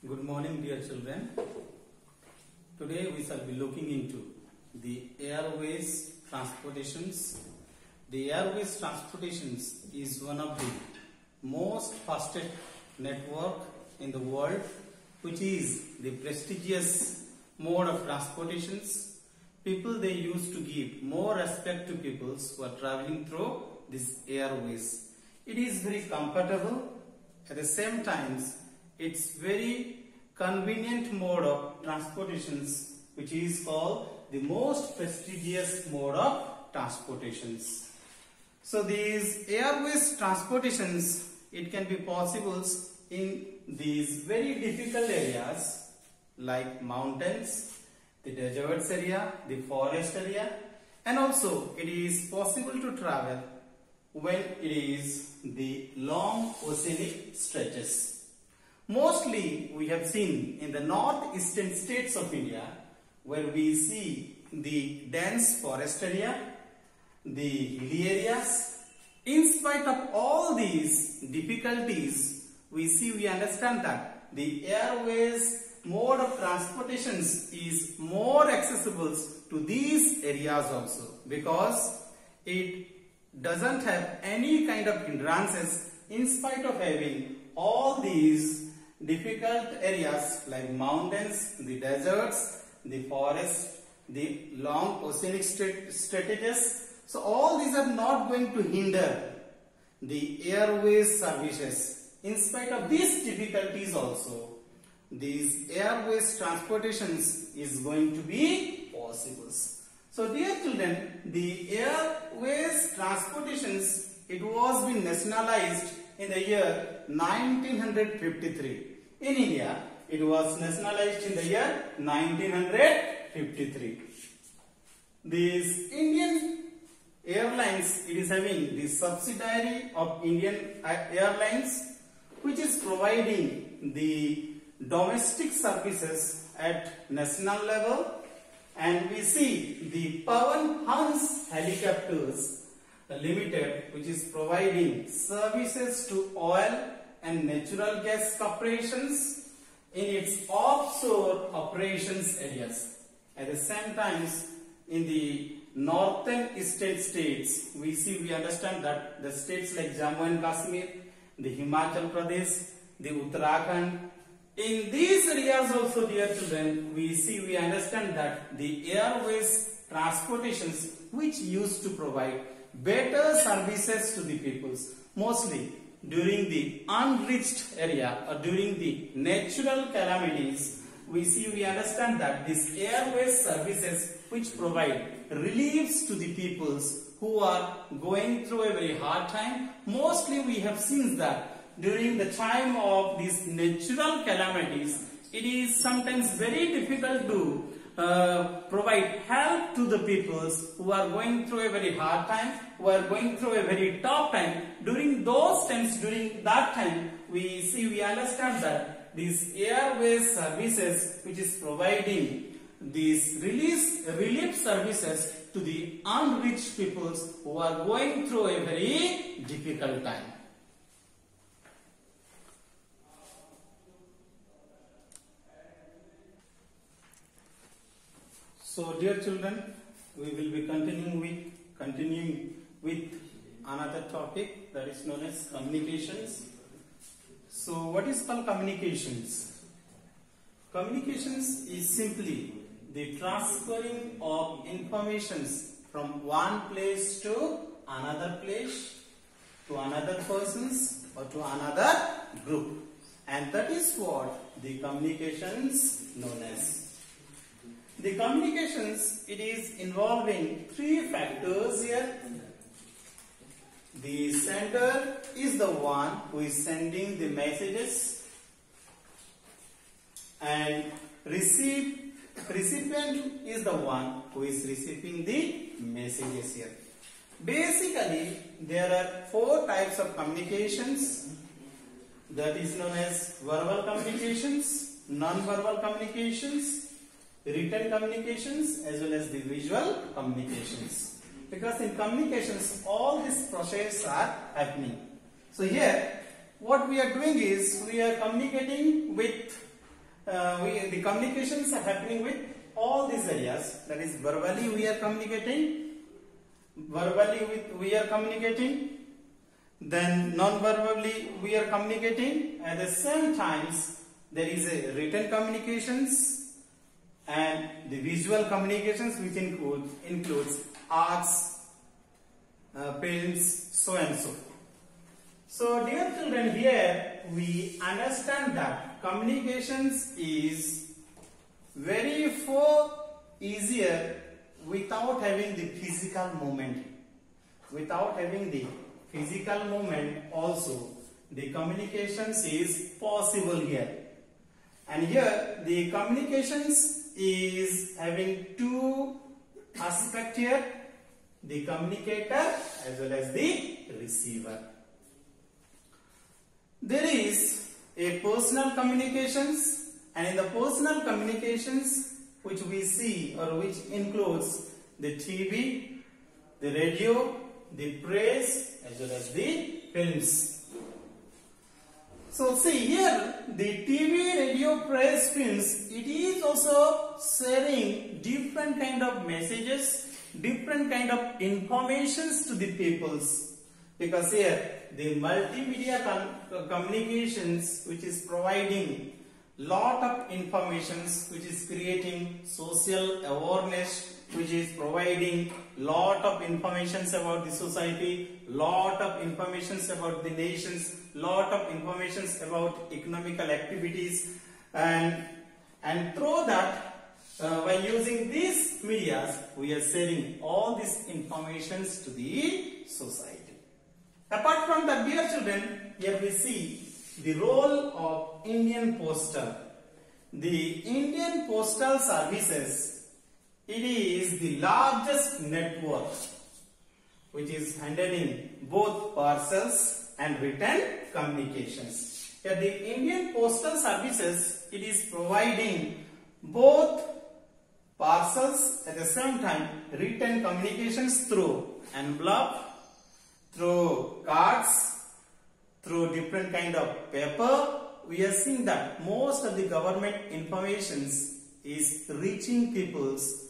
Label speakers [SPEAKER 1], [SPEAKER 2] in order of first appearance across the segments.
[SPEAKER 1] Good morning, dear children. Today we shall be looking into the airways transportations. The airways transportations is one of the most fastest network in the world, which is the prestigious mode of transportations. People, they used to give more respect to people who are traveling through these airways. It is very comfortable. At the same time, it's very convenient mode of transportations, which is called the most prestigious mode of transportations. So these airways transportations, it can be possible in these very difficult areas like mountains, the deserts area, the forest area, and also it is possible to travel when it is the long oceanic stretches. Mostly we have seen in the northeastern states of India, where we see the dense forest area, the hilly areas. In spite of all these difficulties, we understand that the airways mode of transportations is more accessible to these areas also, because it doesn't have any kind of hindrances in spite of having all these difficult areas like mountains, the deserts, the forest, the long oceanic stretches. So all these are not going to hinder the airways services. In spite of these difficulties also, these airways transportations is going to be possible. So dear children, the airways transportations, it was been nationalized in the year 1953. In India, it was nationalized in the year 1953. These Indian Airlines, it is having the subsidiary of Indian Airlines, which is providing the domestic services at national level. And we see the Pawan Hans Helicopters Limited, which is providing services to oil and natural gas corporations in its offshore operations areas. At the same time, in the northern eastern states, we understand that the states like Jammu and Kashmir, the Himachal Pradesh, the Uttarakhand, in these areas also, dear children, we understand that the airways transportations, which used to provide better services to the peoples, mostly during the unreached area or during the natural calamities, we understand that these airways services which provide reliefs to the peoples who are going through a very hard time. Mostly we have seen that during the time of these natural calamities, it is sometimes very difficult to provide help to the peoples who are going through a very hard time, who are going through a very tough time. During those times, during that time, we understand that these airways services, which is providing these relief services to the unreached peoples who are going through a very difficult time. So dear children, we will be continuing with another topic, that is known as communications. So what is called communications? Communications is simply the transferring of informations from one place to another place, to another persons, or to another group. And that is what the communications known as. The communications, it is involving three factors here. The sender is the one who is sending the messages, and recipient is the one who is receiving the messages here. Basically, there are four types of communications, that is known as verbal communications, non-verbal communications, written communications, as well as the visual communications. Because in communications, all these processes are happening. So here, what we are doing is, we are communicating with the communications are happening with all these areas. That is, verbally we are communicating. We are communicating. Then non-verbally we are communicating. At the same times, there is a written communications and the visual communications, which includes arts, films, so and so. So dear children, here we understand that communications is very far easier without having the physical movement. Without having the physical movement also, the communications is possible here. And here the communications is having two aspects here, the communicator as well as the receiver. There is a personal communications, and in the personal communications which we see, or which includes the TV, the radio, the press as well as the films. So see here, the TV, radio, press, films, it is also sharing different kind of messages, different kind of informations to the peoples. Because here the multimedia communications, which is providing lot of informations, which is creating social awareness, which is providing lot of informations about the society, lot of informations about the nations, lot of informations about economical activities, and through that, by using these medias, we are sharing all these informations to the society. Apart from that, dear children, here we see the role of Indian Postal. The Indian Postal Services, it is the largest network which is handling both parcels and written communications. Here the Indian Postal Services, it is providing both parcels at the same time written communications through envelope, through cards, through different kind of paper. We are seeing that most of the government informations is reaching peoples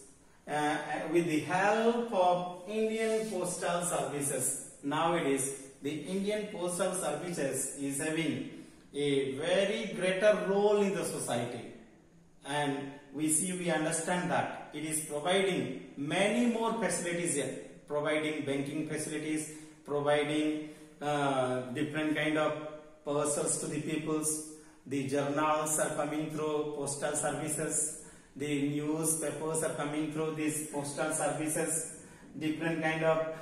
[SPEAKER 1] with the help of Indian Postal Services. Nowadays, the Indian Postal Services is having a very greater role in the society, and we understand that it is providing many more facilities here, providing banking facilities, providing different kind of parcels to the peoples. The journals are coming through postal services. The newspapers are coming through these postal services. Different kind of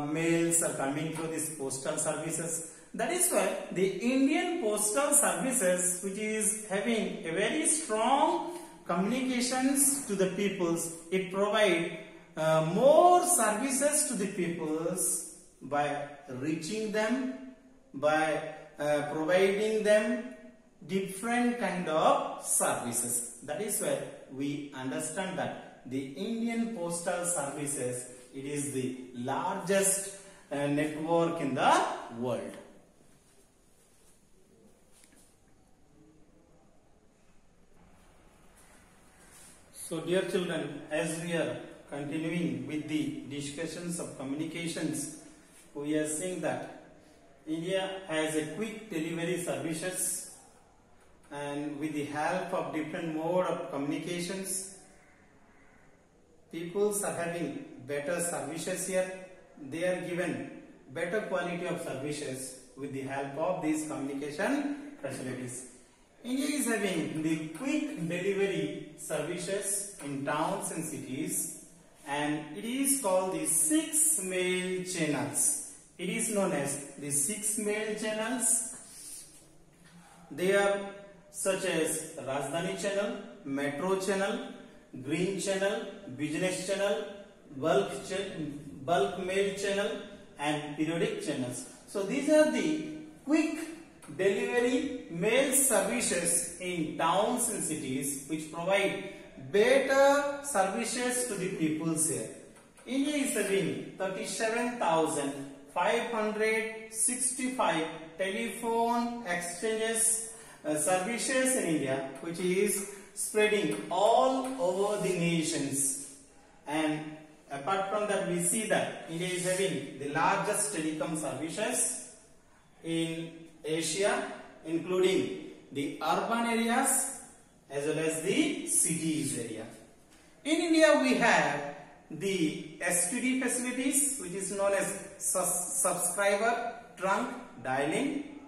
[SPEAKER 1] mails are coming through these postal services. That is why the Indian Postal Services, which is having a very strong communications to the peoples, it provides more services to the peoples by reaching them, by providing them different kind of services. That is why we understand that the Indian Postal Services, it is the largest network in the world. So dear children, as we are continuing with the discussions of communications, we are seeing that India has a quick delivery services, and with the help of different mode of communications, peoples are having better services here. They are given better quality of services with the help of these communication facilities. India is having the quick delivery services in towns and cities, and it is called the 6 mail channels. It is known as the 6 mail channels. They are such as Rajdhani channel, Metro channel, Green channel, Business channel, bulk mail channel, and periodic channels. So these are the quick delivery mail services in towns and cities which provide better services to the peoples here. India is having 37,565 telephone exchanges services in India, which is spreading all over the nations. And apart from that, we see that India is having the largest telecom services in Asia, including the urban areas as well as the cities area. In India, we have the STD facilities, which is known as subscriber trunk dialing,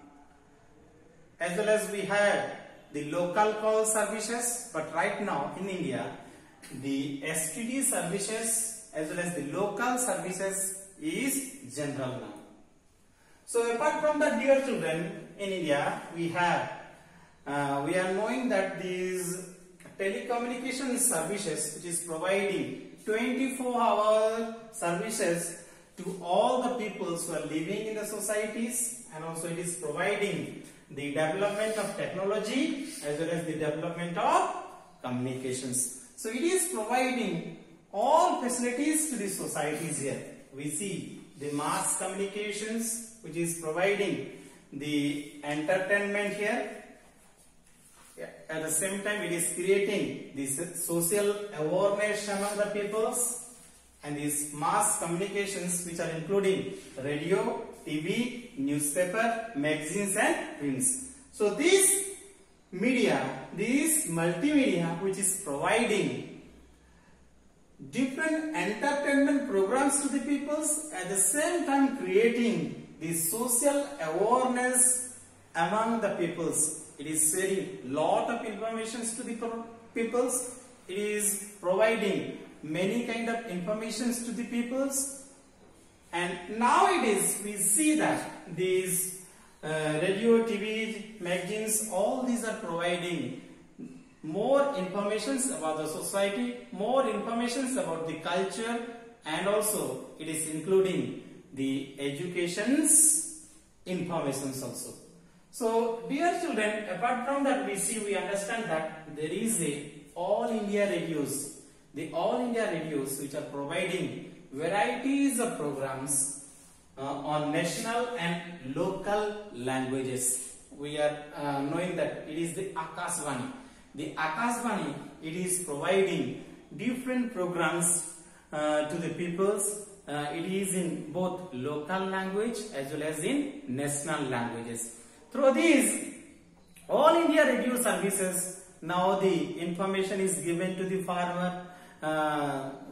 [SPEAKER 1] as well as we have the local call services. But right now in India, the STD services as well as the local services is general now. So apart from that, dear children, in India we are knowing that these telecommunication services, which is providing 24-hour services to all the peoples who are living in the societies, and also it is providing the development of technology as well as the development of communications. So it is providing all facilities to the societies here. We see the mass communications, which is providing the entertainment here. At the same time, it is creating this social awareness among the peoples, and these mass communications, which are including radio, TV, newspaper, magazines and prints. So this media, this multimedia, which is providing different entertainment programs to the peoples, at the same time creating the social awareness among the peoples. It is sharing lot of information to the peoples. It is providing many kind of informations to the peoples. And nowadays we see that these radio, TV, magazines, all these are providing more informations about the society, more informations about the culture, and also it is including the education's informations also. So dear children, apart from that, we understand that there is a All India radios. The All India radios, which are providing varieties of programs on national and local languages. We are knowing that it is the Akashvani. The Akashvani, it is providing different programs to the peoples. It is in both local language as well as in national languages. Through these All India radio services, now the information is given to the farmer.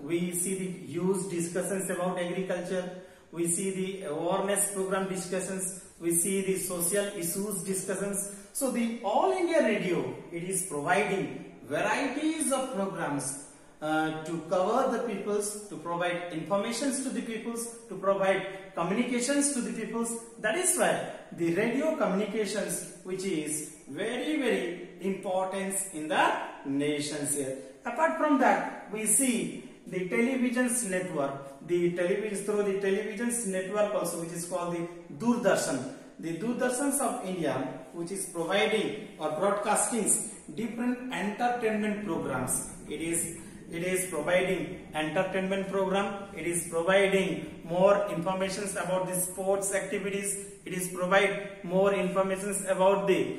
[SPEAKER 1] We see the huge discussions about agriculture. We see the awareness program discussions. We see the social issues discussions. So the All India radio, it is providing varieties of programs to cover the peoples, to provide informations to the peoples, to provide communications to the peoples. That is why the radio communications, which is very, very important in the nations here. Apart from that, we see the television's network, through the television's network also, which is called the Doordarshan. The Doordarshans of India, which is providing or broadcasting different entertainment programs. It is providing entertainment program. It is providing more information about the sports activities. It is provide more information about the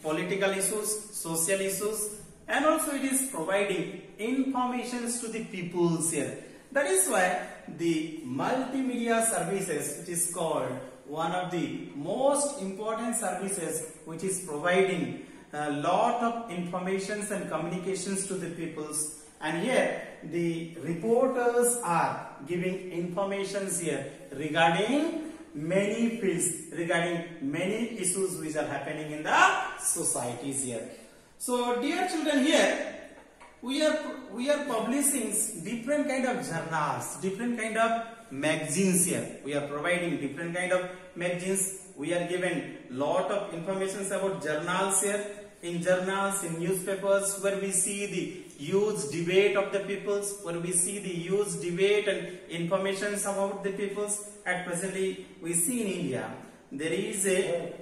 [SPEAKER 1] political issues, social issues, and also it is providing informations to the peoples here. That is why the multimedia services, which is called one of the most important services, which is providing a lot of informations and communications to the peoples. And here the reporters are giving informations here regarding many fields, regarding many issues which are happening in the societies here. So dear children, here we are publishing different kind of journals, different kind of magazines here. We are providing different kind of magazines. We are given lot of information about journals here. In journals, in newspapers, where we see the huge debate of the peoples, where we see the huge debate and information about the peoples. At presently, we see in India there is a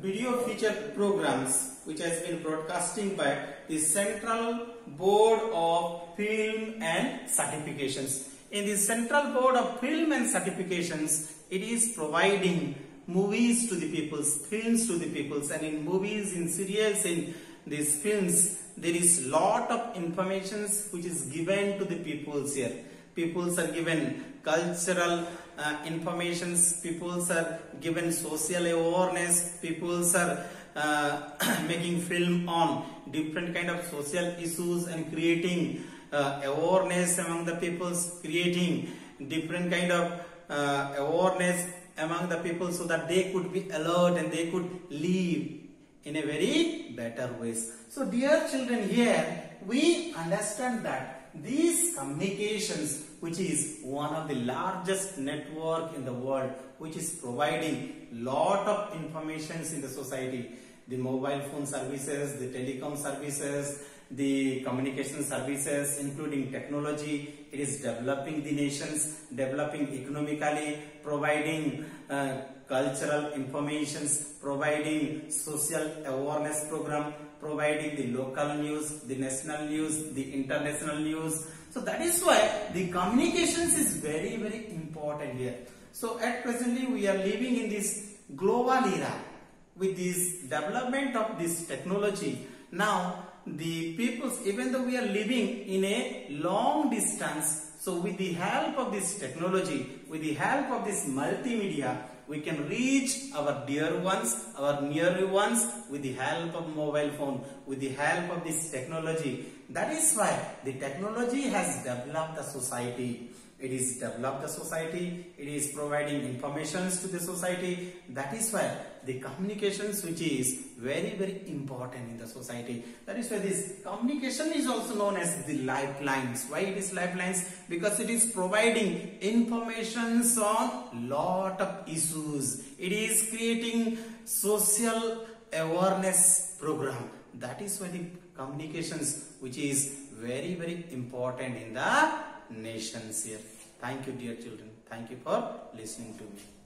[SPEAKER 1] video feature programs which has been broadcasting by the Central Board of Film and Certifications. In the Central Board of Film and Certifications, it is providing movies to the peoples, films to the peoples, and in movies, in serials, in these films, there is lot of informations which is given to the peoples here. Peoples are given cultural informations, peoples are given social awareness, peoples are making film on different kind of social issues and creating awareness among the peoples, creating different kind of awareness among the people so that they could be alert and they could live in a very better ways. So dear children, here we understand that these communications, which is one of the largest network in the world, which is providing lot of informations in the society, the mobile phone services, the telecom services, the communication services, including technology, it is developing the nations, developing economically, providing cultural informations, providing social awareness program, providing the local news, the national news, the international news. So that is why the communications is very, very important here. So at presently we are living in this global era with this development of this technology. Now the peoples, even though we are living in a long distance, so with the help of this technology, with the help of this multimedia, we can reach our dear ones, our near ones with the help of mobile phone, with the help of this technology. That is why the technology has developed the society. It is developed the society, it is providing informations to the society. That is why the communications, which is very, very important in the society. That is why this communication is also known as the lifelines. Why it is lifelines? Because it is providing informations on lot of issues. It is creating social awareness program. That is why the communications, which is very, very important in the nations here. Thank you, dear children. Thank you for listening to me.